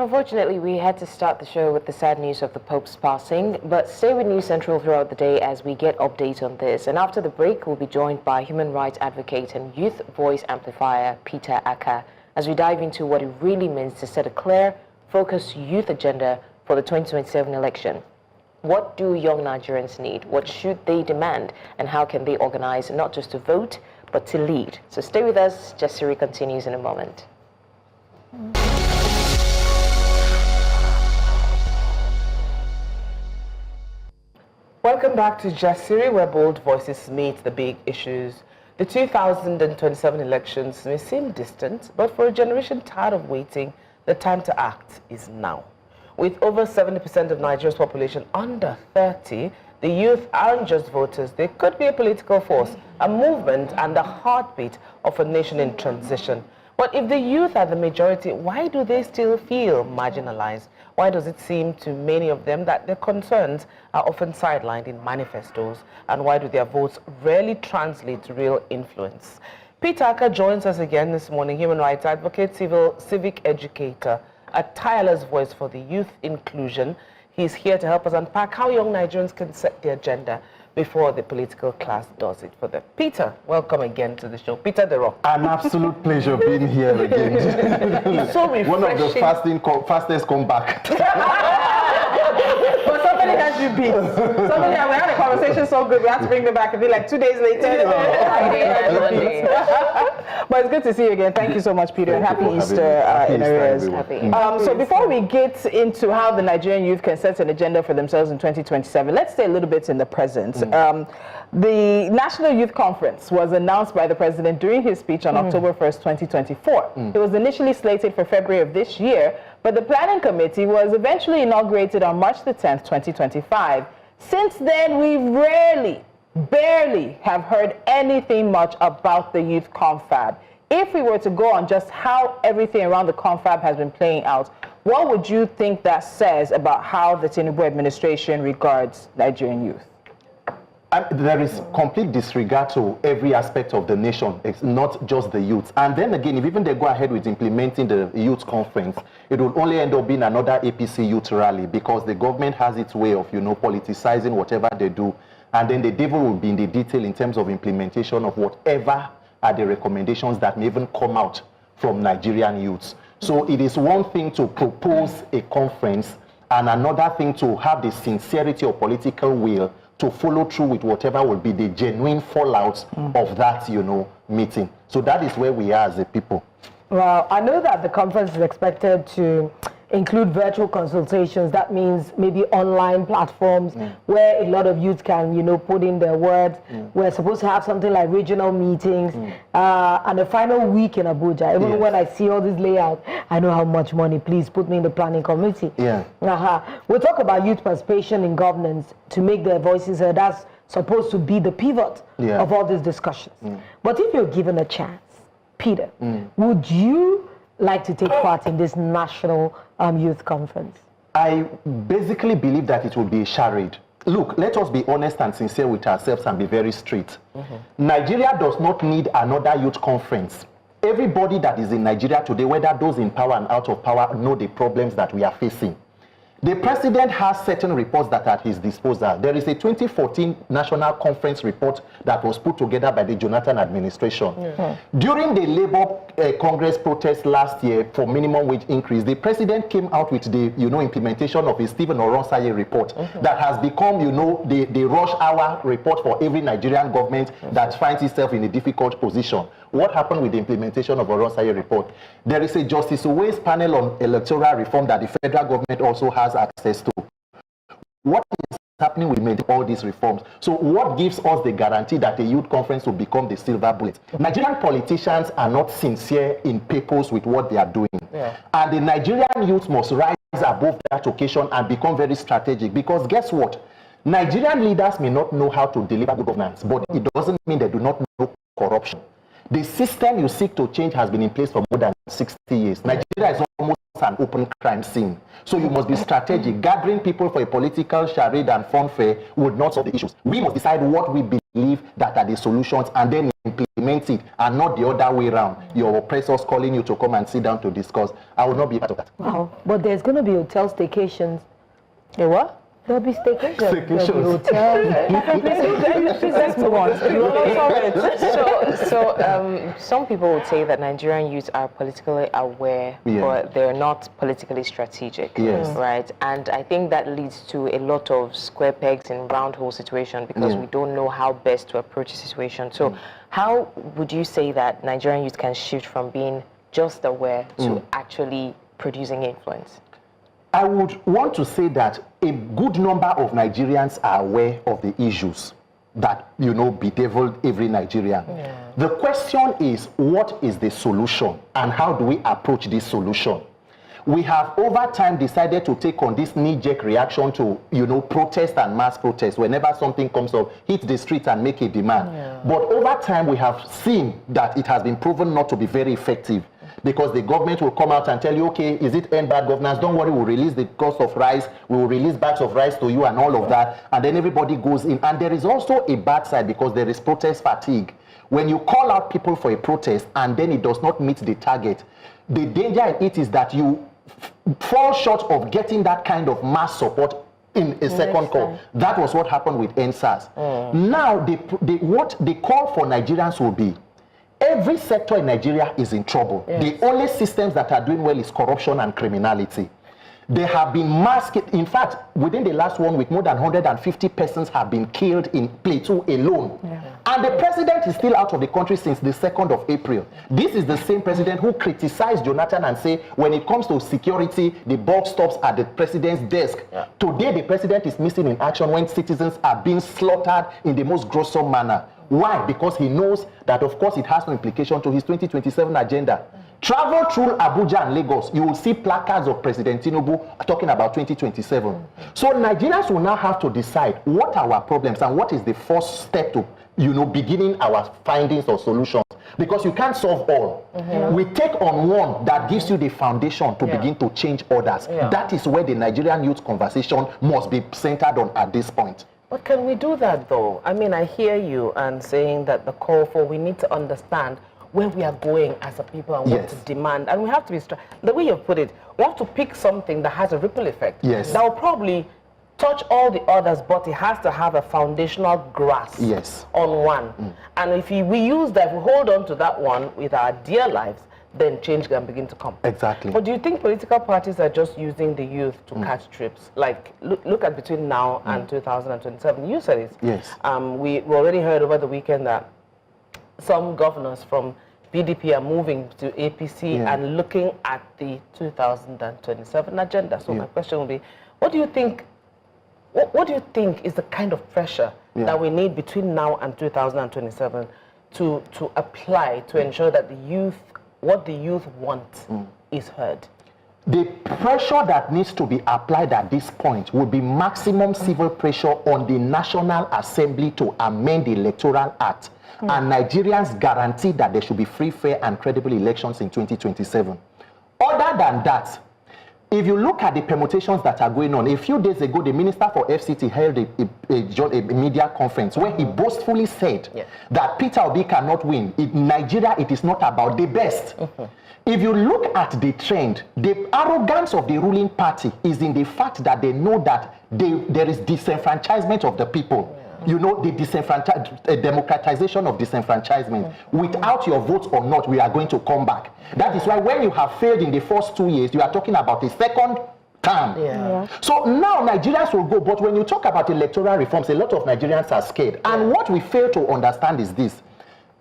Unfortunately, we had to start the show with the sad news of the Pope's passing, but stay with News Central throughout the day as we get updates on this. And after the break, we'll be joined by human rights advocate and youth voice amplifier Peter Aka as we dive into what it really means to set a clear, focused youth agenda for the 2027 election. What do young Nigerians need? What should they demand? And how can they organize not just to vote, but to lead? So stay with us. Jasiri continues in a moment. Welcome back to Jasiri, where bold voices meet the big issues. The 2027 elections may seem distant, but for a generation tired of waiting, the time to act is now. With over 70% of Nigeria's population under 30, the youth aren't just voters, they could be a political force, a movement, and the heartbeat of a nation in transition. But if the youth are the majority, why do they still feel marginalized? Why does it seem to many of them that their concerns are often sidelined in manifestos? And why do their votes rarely translate to real influence? Peter Aka joins us again this morning, human rights advocate, civic educator, a tireless voice for the youth inclusion. He's here to help us unpack how young Nigerians can set the agenda before the political class does it for them. Peter, welcome again to the show. Peter the Rock. An absolute pleasure being here again. It's so refreshing. One of the fastest comeback. But somebody has you beat. Somebody, we had a conversation so good, we had to bring them back and be like 2 days later. But it's good to see you again. Thank you so much, Peter, and happy Easter in arrears. So before we get into how the Nigerian youth can set an agenda for themselves in 2027, let's stay a little bit in the present. The National Youth Conference was announced by the president during his speech on October 1st, 2024. It was initially slated for February of this year, but the planning committee was eventually inaugurated on March the 10th, 2025. Since then, we barely have heard anything much about the youth confab. If we were to go on just how everything around the confab has been playing out, what would you think that says about how the Tinubu administration regards Nigerian youth? There is complete disregard to every aspect of the nation. It's not just the youth. And then again, if even they go ahead with implementing the youth conference, it will only end up being another APC youth rally because the government has its way of, politicizing whatever they do. And then the devil will be in the detail in terms of implementation of whatever are the recommendations that may even come out from Nigerian youths. So it is one thing to propose a conference and another thing to have the sincerity of political will to follow through with whatever will be the genuine fallout of that, meeting. So that is where we are as a people. Well, I know that the conference is expected to include virtual consultations. That means maybe online platforms where a lot of youth can, put in their words. We're supposed to have something like regional meetings and a final week in Abuja. Even when I see all this layout, I know how much money. Please put me in the planning committee. We'll talk about youth participation in governance to make their voices heard. That's supposed to be the pivot of all these discussions. But if you're given a chance, Peter, would you like to take part in this national youth conference? I basically believe that it will be a charade. Look, let us be honest and sincere with ourselves and be very straight. Nigeria does not need another youth conference. Everybody that is in Nigeria today, whether those in power and out of power, know the problems that we are facing. The president has certain reports that are at his disposal. There is a 2014 National Conference report that was put together by the Jonathan administration. During the Labour Congress protest last year for minimum wage increase, the president came out with the implementation of a Stephen Oronsaye report that has become the rush hour report for every Nigerian government that finds itself in a difficult position. What happened with the implementation of Oronsaye report? There is a Justice Uwe's panel on electoral reform that the federal government also has access to. What is happening with all these reforms? So what gives us the guarantee that a youth conference will become the silver bullet? Nigerian politicians are not sincere in purpose with what they are doing. And the Nigerian youth must rise above that occasion and become very strategic, because guess what? Nigerian leaders may not know how to deliver good governance, but it doesn't mean they do not know corruption. The system you seek to change has been in place for more than 60 years. Nigeria is almost an open crime scene. So you must be strategic. Gathering people for a political charade and funfair would not solve the issues. We must decide what we believe that are the solutions and then implement implement it and not the other way around. Your oppressors calling you to come and sit down to discuss. I will not be part of that. Wow. But there's going to be hotel staycations. A what? There'll be staycations. Staycations. There'll be hotels. Let's move on. So some people would say that Nigerian youths are politically aware, but they're not politically strategic, right? And I think that leads to a lot of square pegs in round hole situation because we don't know how best to approach the situation. So how would you say that Nigerian youth can shift from being just aware to actually producing influence? I would want to say that a good number of Nigerians are aware of the issues that, bedevil every Nigerian. The question is, what is the solution and how do we approach this solution? We have over time decided to take on this knee-jerk reaction to, protest and mass protest. Whenever something comes up, hit the streets and make a demand. But over time, we have seen that it has been proven not to be very effective. Because the government will come out and tell you, okay, is it end bad governance? Don't worry, we'll release the cost of rice, we will release bags of rice to you and all of that. And then everybody goes in. And there is also a bad side because there is protest fatigue. When you call out people for a protest and then it does not meet the target, the danger in it is that you fall short of getting that kind of mass support in a second call. That was what happened with NSAS. Now, what the call for Nigerians will be, every sector in Nigeria is in trouble. The only systems that are doing well is corruption and criminality. There have been in fact, within the last 1 week, more than 150 persons have been killed in Plateau alone. And the president is still out of the country since the 2nd of April. This is the same president who criticized Jonathan and say, when it comes to security, the buck stops at the president's desk. Today, the president is missing in action when citizens are being slaughtered in the most gruesome manner. Why? Because he knows that, of course, it has no implication to his 2027 agenda. Travel through Abuja and Lagos, you will see placards of President Tinubu talking about 2027. So Nigerians will now have to decide what are our problems and what is the first step to, beginning our findings or solutions. Because you can't solve all. We take on one that gives you the foundation to begin to change others. That is where the Nigerian youth conversation must be centered on at this point. But can we do that, though? I mean, I hear you and saying that the call for we need to understand where we are going as a people and what to demand. And we have to be, the way you put it, we have to pick something that has a ripple effect. That will probably touch all the others, but it has to have a foundational grasp on one. And if we use that, we hold on to that one with our dear lives, then change can begin to come. Exactly. But do you think political parties are just using the youth to catch trips? Like, look at between now and 2027. You said it. We already heard over the weekend that some governors from PDP are moving to APC and looking at the 2027 agenda. So my question will be, what do you think is the kind of pressure that we need between now and 2027 to apply to ensure that the youth, what the youth want is heard? The pressure that needs to be applied at this point would be maximum civil pressure on the National Assembly to amend the Electoral Act. And Nigerians guarantee that there should be free, fair, and credible elections in 2027. Other than that, if you look at the permutations that are going on, a few days ago, the Minister for FCT held a media conference where he boastfully said that Peter Obi cannot win. In Nigeria, it is not about the best. If you look at the trend, the arrogance of the ruling party is in the fact that they know that there is disenfranchisement of the people. The democratization of disenfranchisement. Without your vote or not, we are going to come back. That is why when you have failed in the first 2 years, you are talking about a second term. So now Nigerians will go, but when you talk about electoral reforms, a lot of Nigerians are scared. And what we fail to understand is this.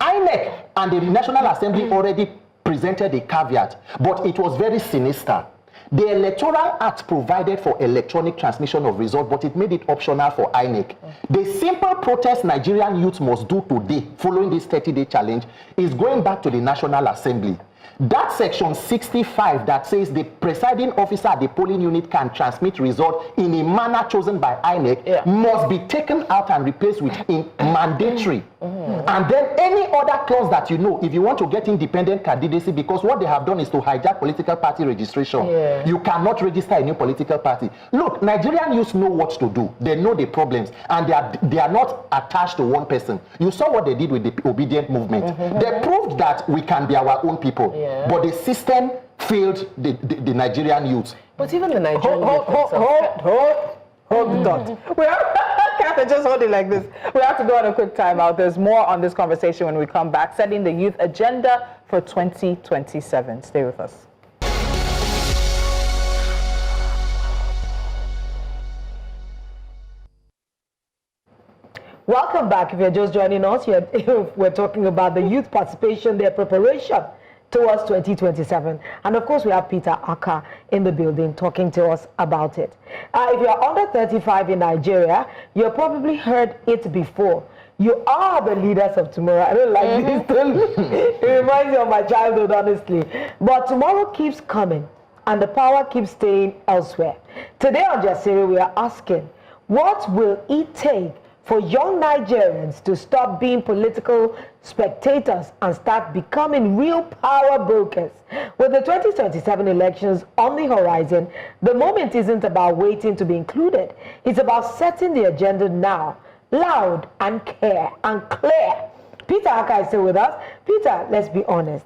INEC and the National Assembly already presented a caveat, but it was very sinister. The Electoral Act provided for electronic transmission of results, but it made it optional for INEC. The simple protest Nigerian youth must do today, following this 30-day challenge, is going back to the National Assembly. That section 65 that says the presiding officer at the polling unit can transmit results in a manner chosen by INEC must be taken out and replaced with mandatory. And then any other clause that you know, if you want to get independent candidacy, because what they have done is to hijack political party registration. You cannot register a new political party. Look, Nigerian youth know what to do. They know the problems, and they are not attached to one person. You saw what they did with the obedient movement. They proved that we can be our own people, but the system failed the Nigerian youth. But even the Nigerian Hold the dot. We have Catherine, just hold it like this. We have to go on a quick timeout. There's more on this conversation when we come back. Setting the youth agenda for 2027. Stay with us. Welcome back. If you're just joining us, we're talking about the youth participation, their preparation towards 2027. And of course, we have Peter Aka in the building talking to us about it. If you're under 35 in Nigeria, you've probably heard it before. You are the leaders of tomorrow. I don't like this. It reminds me of my childhood, honestly. But tomorrow keeps coming, and the power keeps staying elsewhere. Today on Jasiri, we are asking, what will it take for young Nigerians to stop being political spectators and start becoming real power brokers? With the 2027 elections on the horizon, the moment isn't about waiting to be included. It's about setting the agenda now, loud and clear. Peter Aka is still with us. Peter, let's be honest.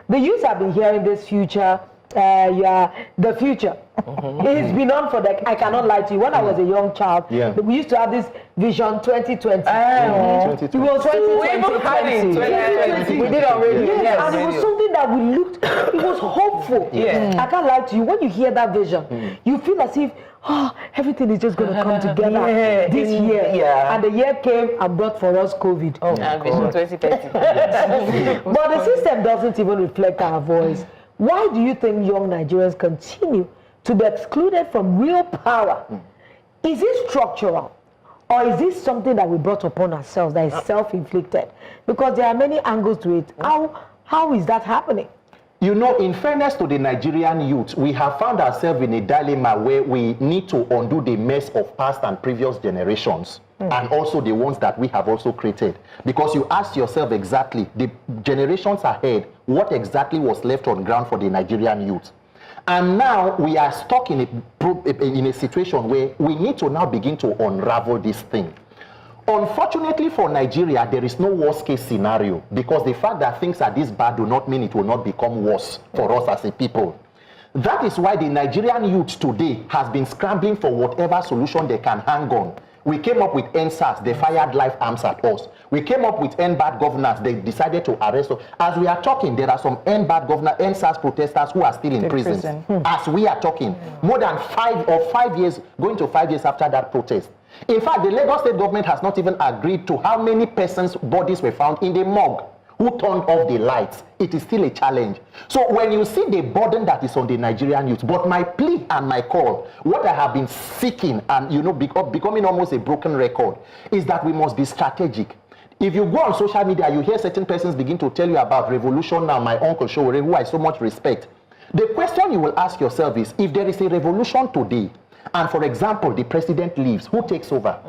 The youth have been hearing this future, the future. It's been on for I cannot lie to you. When I was a young child, we used to have this vision 2020. It was 2020. We did already. Yes, and it was something that we looked, it was hopeful. I can't lie to you. When you hear that vision, you feel as if, everything is just going to come together this year. And the year came and brought for us COVID. Vision 2030. But the system doesn't even reflect our voice. Why do you think young Nigerians continue to be excluded from real power? Is it structural, or is this something that we brought upon ourselves that is self-inflicted? Because there are many angles to it. How is that happening? You know, in fairness to the Nigerian youth, we have found ourselves in a dilemma where we need to undo the mess of past and previous generations, and also the ones that we have also created. Because you ask yourself exactly, the generations ahead, what exactly was left on ground for the Nigerian youth? And now we are stuck in a situation where we need to now begin to unravel this thing. Unfortunately for Nigeria, there is no worst case scenario, because the fact that things are this bad do not mean it will not become worse for us as a people. That is why the Nigerian youth today has been scrambling for whatever solution they can hang on. We came up with NSAS, they fired live arms at us. We came up with N-bad governance, they decided to arrest us. As we are talking, there are some N-bad governor, NSAS protesters who are still in prison. As we are talking, more than 5 years, going to 5 years after that protest. In fact, the Lagos state government has not even agreed to how many persons' bodies were found in the morgue who turned off the lights. It is still a challenge. So when you see the burden that is on the Nigerian youth, but my plea and my call, what I have been seeking and becoming almost a broken record, is that we must be strategic. If you go on social media, you hear certain persons begin to tell you about revolution now, my uncle Showore, who I so much respect. The question you will ask yourself is, if there is a revolution today, and for example, the president leaves, who takes over?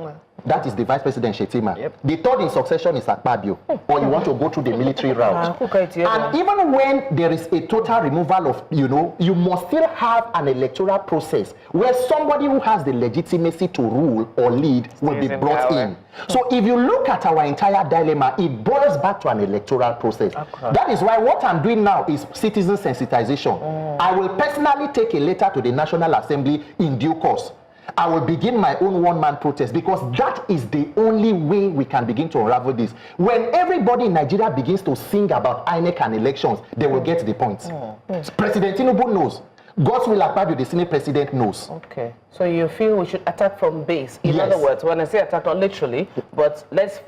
That is the Vice President Shetima. The third in succession is Akpabio, or you want to go through the military route. And even when there is a total removal of, you must still have an electoral process where somebody who has the legitimacy to rule or lead will be brought in. So if you look at our entire dilemma, it boils back to an electoral process. That is why what I'm doing now is citizen sensitization. I will personally take a letter to the National Assembly in due course. I will begin my own one-man protest, because that is the only way we can begin to unravel this. When everybody in Nigeria begins to sing about INEC and elections, they will get the point. President Tinubu knows. God's will Akpabio, the Senate President, knows. Okay. So you feel we should attack from base. In other words, when I say attack, not literally, but let's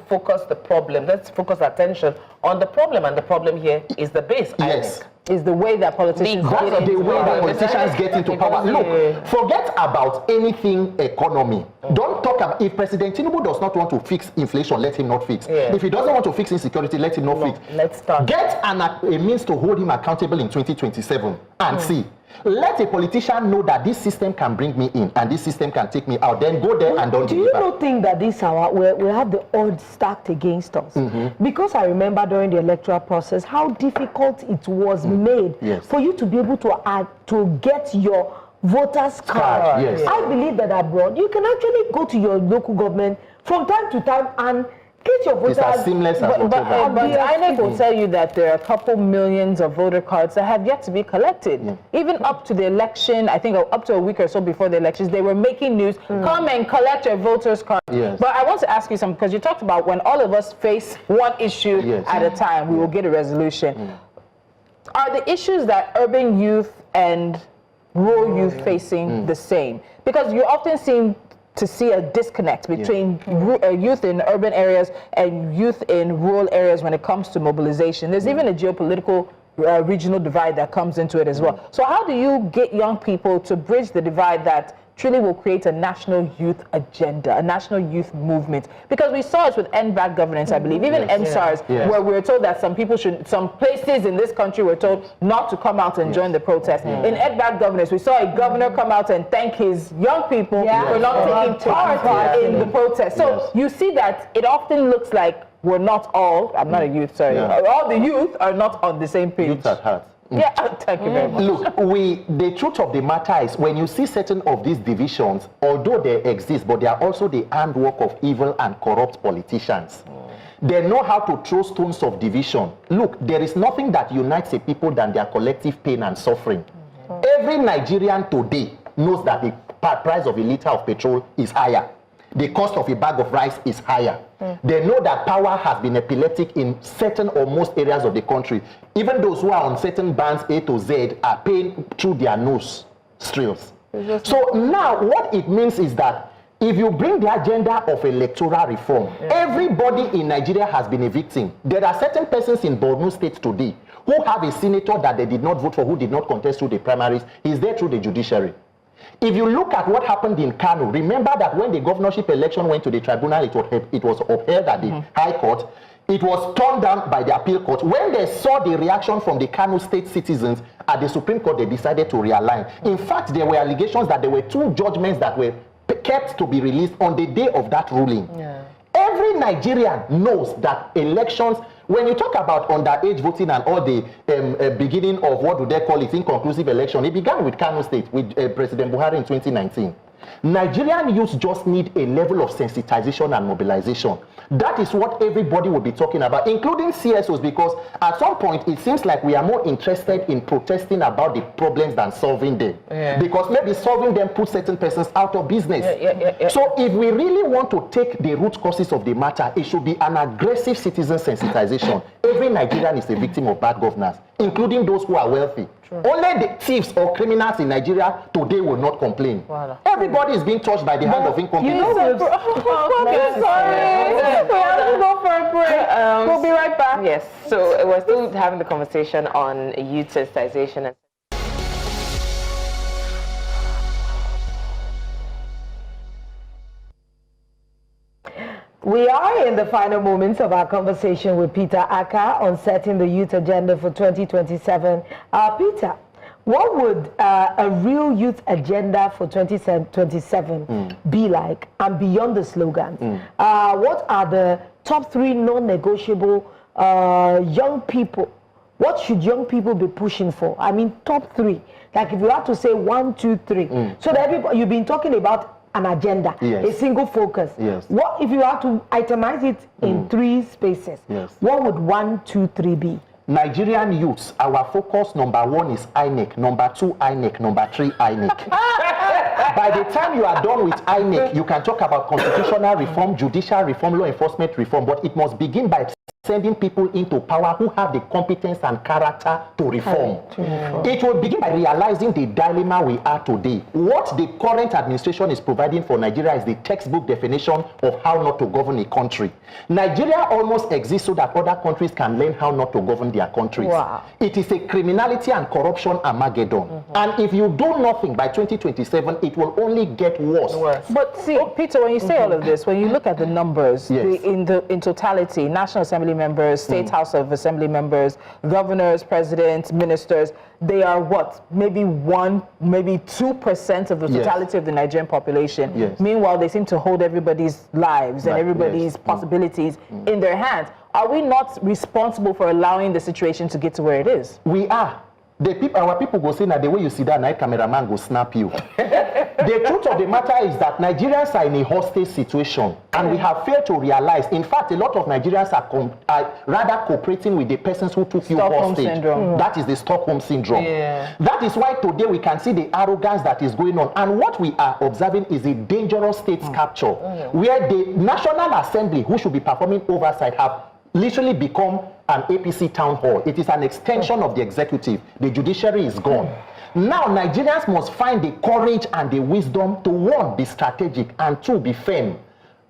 focus the problem. Let's focus attention on the problem, and the problem here is the base. Yes. Is the way that politicians get into power. Look, forget about anything economy. Don't talk about, if President Tinubu does not want to fix inflation, let him not fix. If he doesn't want to fix insecurity, let him not fix. Let's start. Get a means to hold him accountable in 2027 and see. Let a politician know that this system can bring me in and this system can take me out. Then go there and don't deliver. Do you not think that this hour we have the odds stacked against us? Because I remember during the electoral process how difficult it was made for you to be able to get your voters card. Yes. I believe that abroad you can actually go to your local government from time to time and get your voters. It's as seamless as but INEC will tell you that there are a couple millions of voter cards that have yet to be collected. Even up to the election, I think up to a week or so before the elections, they were making news, come and collect your voters card. But I want to ask you something, because you talked about when all of us face one issue at a time, we will get a resolution. Are the issues that urban youth and rural youth facing the same? Because you often seem to see a disconnect between youth in urban areas and youth in rural areas when it comes to mobilization. There's even a geopolitical regional divide that comes into it as well. So how do you get young people to bridge the divide that truly will create a national youth agenda, a national youth movement? Because we saw it with End Bad Governance, I believe, even NSARS, where we were told that some places in this country were told not to come out and join the protest. In End Bad Governance, we saw a governor come out and thank his young people for not taking part in the protest. So you see that it often looks like we're not all, I'm not a youth, sorry, all the youth are not on the same page. Youth at heart. Yeah, thank you very much. Look, the truth of the matter is when you see certain of these divisions, although they exist, but they are also the handwork of evil and corrupt politicians. They know how to throw stones of division. Look, there is nothing that unites a people than their collective pain and suffering. Every Nigerian today knows that the price of a liter of petrol is higher. The cost of a bag of rice is higher. They know that power has been epileptic in certain or most areas of the country. Even those who are on certain bands A to Z are paying through their nose strills. So now what it means is that if you bring the agenda of electoral reform, everybody in Nigeria has been a victim. There are certain persons in Borno State today who have a senator that they did not vote for, who did not contest through the primaries. He's there through the judiciary. If you look at what happened in Kano, remember that when the governorship election went to the tribunal, it was upheld at the High Court. It was turned down by the appeal court. When they saw the reaction from the Kano state citizens at the Supreme Court, they decided to realign. In fact, there were allegations that there were 2 judgments that were kept to be released on the day of that ruling. Every Nigerian knows that elections, when you talk about underage voting and all the beginning of what do they call it, inconclusive election, it began with Kano State, with President Buhari in 2019. Nigerian youth just need a level of sensitization and mobilization. That is what everybody will be talking about, including CSOs, because at some point it seems like we are more interested in protesting about the problems than solving them. Because maybe solving them puts certain persons out of business. So if we really want to take the root causes of the matter, it should be an aggressive citizen sensitization. Every Nigerian is a victim of bad governance, including those who are wealthy. Only the thieves or criminals in Nigeria today will not complain. Everybody is being touched by the hand of incompetence. You know, sorry. We have to go for a break. We'll be right back. Yes, so we're still having the conversation on youth sensitization. We are in the final moments of our conversation with Peter Aka on setting the youth agenda for 2027. Peter, what would a real youth agenda for 2027 be like, and beyond the slogans? What are the top 3 non-negotiable young people? What should young people be pushing for? I mean, top 3. Like if you have to say 1, 2, 3. So that everybody, you've been talking about an agenda, a single focus. What if you have to itemize it in 3 spaces? What would 1, 2, 3 be? Nigerian youths, our focus number 1 is INEC, number 2 INEC, number 3 INEC. By the time you are done with INEC, you can talk about constitutional reform, judicial reform, law enforcement reform, but it must begin by sending people into power who have the competence and character to reform. It will begin by realizing the dilemma we are today. What the current administration is providing for Nigeria is the textbook definition of how not to govern a country. Nigeria almost exists so that other countries can learn how not to govern their countries. It is a criminality and corruption Armageddon. And if you do nothing by 2027, it will only get worse. But see, Peter, when you say all of this, when you look at the numbers, in totality, National Assembly members, State House of Assembly members, governors, presidents, ministers. They are what? Maybe 1%, maybe 2% of the totality of the Nigerian population. Meanwhile, they seem to hold everybody's lives and everybody's possibilities in their hands. Are we not responsible for allowing the situation to get to where it is? We are. Our people go say that the way you see that night cameraman go snap you. The truth of the matter is that Nigerians are in a hostage situation, and we have failed to realize. In fact, a lot of Nigerians are rather cooperating with the persons who took you hostage. That is the Stockholm syndrome. That is why today we can see the arrogance that is going on, and what we are observing is a dangerous state capture, where the National Assembly, who should be performing oversight, have literally become an APC town hall. It is an extension of the executive. The judiciary is gone. Now, Nigerians must find the courage and the wisdom to, one, be strategic, and two, be firm.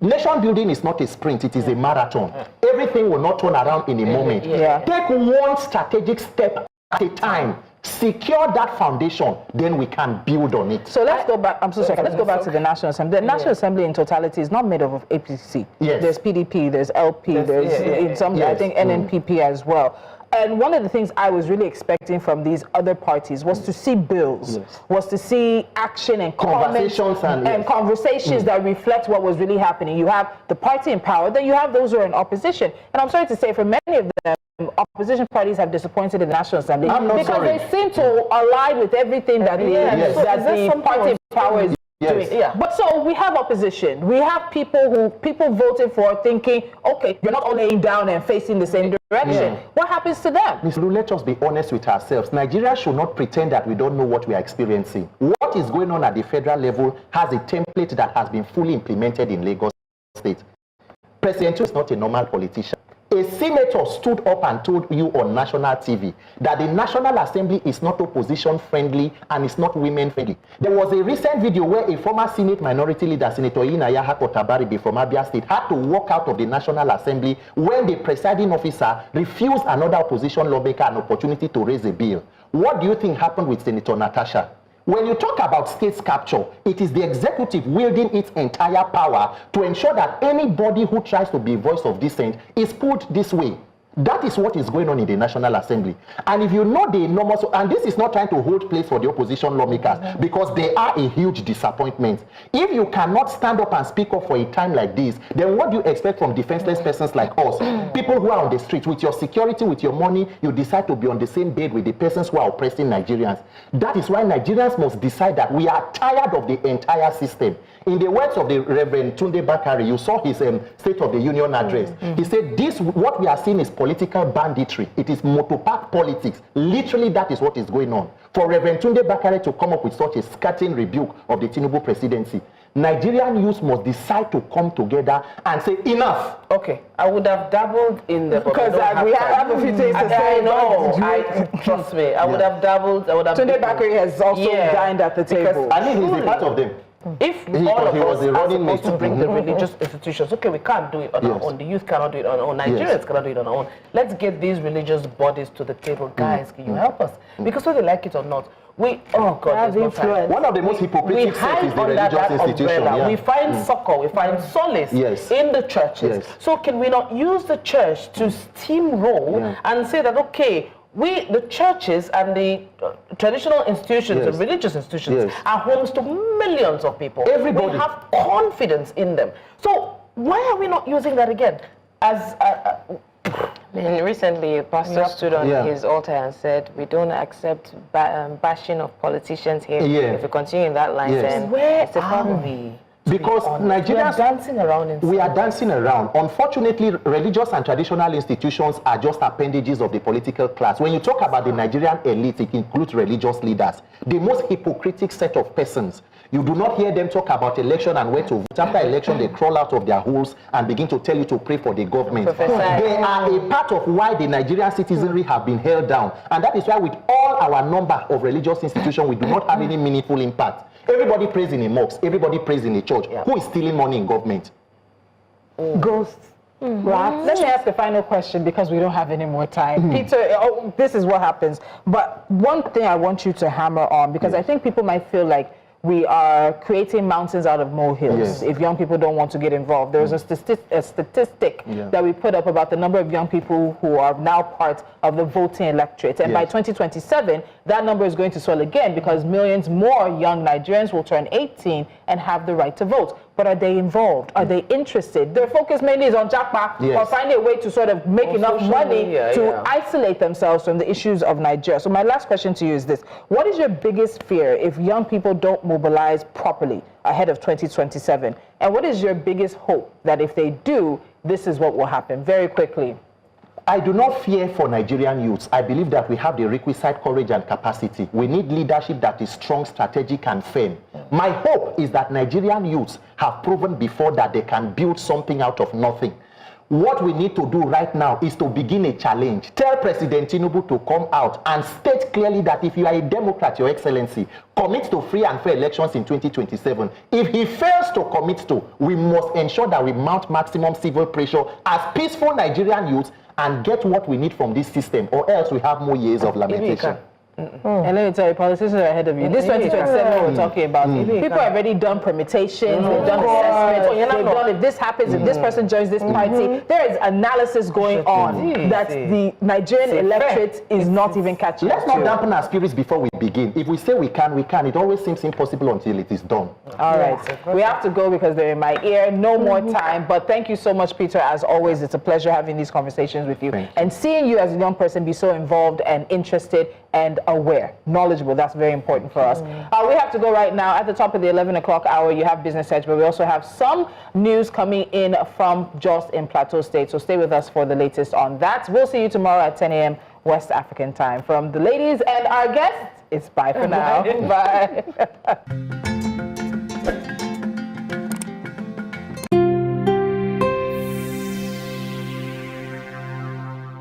Nation building is not a sprint, it is a marathon. Everything will not turn around in a moment. Take one strategic step at a time. Secure that foundation, then we can build on it. So let's go back. I'm so sorry. Let's go back to the National Assembly. The National Assembly in totality is not made up of APC. There's PDP, there's LP, there's in some, I think NNPP as well. And one of the things I was really expecting from these other parties was to see bills, was to see action and conversations and conversations that reflect what was really happening. You have the party in power, then you have those who are in opposition. And I'm sorry to say, for many of them, opposition parties have disappointed the National Assembly because they seem to align with everything that the party in power is doing. But so we have opposition. We have people voted for thinking, okay, you're not all laying down and facing the same direction. What happens to them? Ms. Lu, let us be honest with ourselves. Nigeria should not pretend that we don't know what we are experiencing. What is going on at the federal level has a template that has been fully implemented in Lagos State. President Tinubu is not a normal politician. A senator stood up and told you on national TV that the National Assembly is not opposition friendly and it's not women friendly. There was a recent video where a former Senate Minority Leader, Senator Inaya Kotabaribe from Abia State, had to walk out of the National Assembly when the presiding officer refused another opposition lawmaker an opportunity to raise a bill. What do you think happened with Senator Natasha? When you talk about state capture, it is the executive wielding its entire power to ensure that anybody who tries to be a voice of dissent is put this way. That is what is going on in the National Assembly. And if you know the enormous, and this is not trying to hold place for the opposition lawmakers, because they are a huge disappointment. If you cannot stand up and speak up for a time like this, then what do you expect from defenseless persons like us? People who are on the street, with your security, with your money, you decide to be on the same bed with the persons who are oppressing Nigerians. That is why Nigerians must decide that we are tired of the entire system. In the words of the Reverend Tunde Bakari, you saw his State of the Union address. He said, what we are seeing is political banditry. It is motopark politics. Literally, that is what is going on. For Reverend Tunde Bakari to come up with such a scathing rebuke of the Tinubu presidency, Nigerian youth must decide to come together and say, enough. Okay, I would have dabbled in the... Because we have a few things to say. I know, trust me, I would have dabbled. Tunde Bakari has also dined at the table. I mean, he's a part of them. If all of us are supposed to bring the religious institutions, okay, we can't do it on our own, the youth cannot do it on our own, Nigerians cannot do it on our own. Let's get these religious bodies to the table. Guys, can you help us? Because whether they like it or not, we, oh God, one of the most hypocritical sects is the religious institution. We find succor, we find solace in the churches. So can we not use the church to steamroll and say that, okay, the churches and the traditional institutions and religious institutions are homes to millions of people. Everybody. We have confidence in them. So why are we not using that again? And recently, a pastor stood on his altar and said, we don't accept bashing of politicians here. If we continue in that line, then it's a problem. Because Nigerians, we are dancing around. Unfortunately, religious and traditional institutions are just appendages of the political class. When you talk about the Nigerian elite, it includes religious leaders, the most hypocritic set of persons. You do not hear them talk about election and where to vote. After election, they crawl out of their holes and begin to tell you to pray for the government. They are a part of why the Nigerian citizenry have been held down. And that is why with all our number of religious institutions, we do not have any meaningful impact. Everybody prays in a mosque. Everybody prays in a church. Who is stealing money in government? Ghosts. Right. Let me ask a final question because we don't have any more time. Peter, this is what happens. But one thing I want you to hammer on, because I think people might feel like we are creating mountains out of molehills if young people don't want to get involved. There was a statistic that we put up about the number of young people who are now part of the voting electorate. And by 2027, that number is going to swell again because millions more young Nigerians will turn 18 and have the right to vote. But are they involved? Are they interested? Their focus mainly is on Japa or finding a way to sort of make enough money to isolate themselves from the issues of Nigeria. So my last question to you is this. What is your biggest fear if young people don't mobilize properly ahead of 2027? And what is your biggest hope that if they do, this is what will happen? Very quickly. I do not fear for Nigerian youths. I believe that we have the requisite courage and capacity. We need leadership that is strong, strategic, and firm. My hope is that Nigerian youths have proven before that they can build something out of nothing. What we need to do right now is to begin a challenge. Tell President Tinubu to come out and state clearly that if you are a Democrat, Your Excellency, commit to free and fair elections in 2027. If he fails to commit to, we must ensure that we mount maximum civil pressure as peaceful Nigerian youths and get what we need from this system, or else we have more years of lamentation. And let me tell you, politicians are ahead of you. This 2027 we're talking about. People have already done permutations, they've done assessments, they've done if this happens, if this person joins this party. There is analysis going on that the Nigerian electorate is not even catching. Let's not dampen our spirits before we begin. If we say we can, we can. It always seems impossible until it is done. All right. We have to go because they're in my ear. No more time. But thank you so much, Peter. As always, it's a pleasure having these conversations with you. And seeing you as a young person be so involved and interested and aware, knowledgeable. That's very important for us. We have to go right now. At the top of the 11 o'clock hour, you have Business Edge, but we also have some news coming in from Jos in Plateau State. So stay with us for the latest on that. We'll see you tomorrow at 10 a.m. West African time. From the ladies and our guests, it's bye for now. Bye.